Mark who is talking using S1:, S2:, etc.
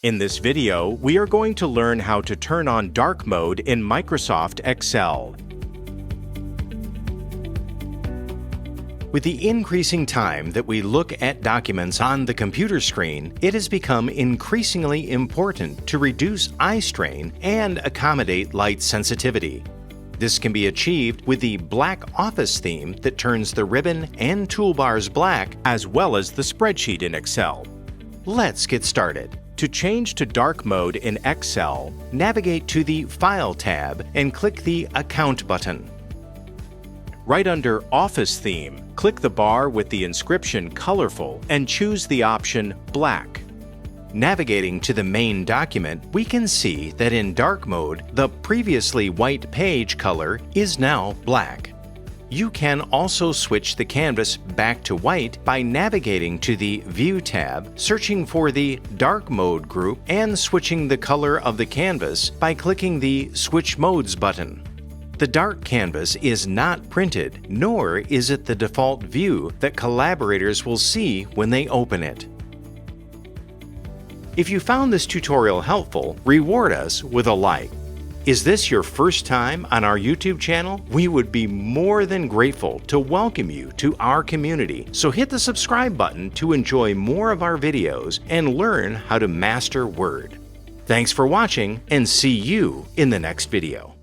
S1: In this video, we are going to learn how to turn on dark mode in Microsoft Excel. With the increasing time that we look at documents on the computer screen, it has become increasingly important to reduce eye strain and accommodate light sensitivity. This can be achieved with the Black Office theme that turns the ribbon and toolbars black, as well as the spreadsheet in Excel. Let's get started. To change to dark mode in Excel, navigate to the File tab and click the Account button. Right under Office Theme, click the bar with the inscription Colorful and choose the option Black. Navigating to the main document, we can see that in dark mode, the previously white page color is now black. You can also switch the canvas back to white by navigating to the View tab, searching for the Dark Mode group, and switching the color of the canvas by clicking the Switch Modes button. The dark canvas is not printed, nor is it the default view that collaborators will see when they open it. If you found this tutorial helpful, reward us with a like. Is this your first time on our YouTube channel? We would be more than grateful to welcome you to our community, so hit the subscribe button to enjoy more of our videos and learn how to master Word. Thanks for watching, and see you in the next video.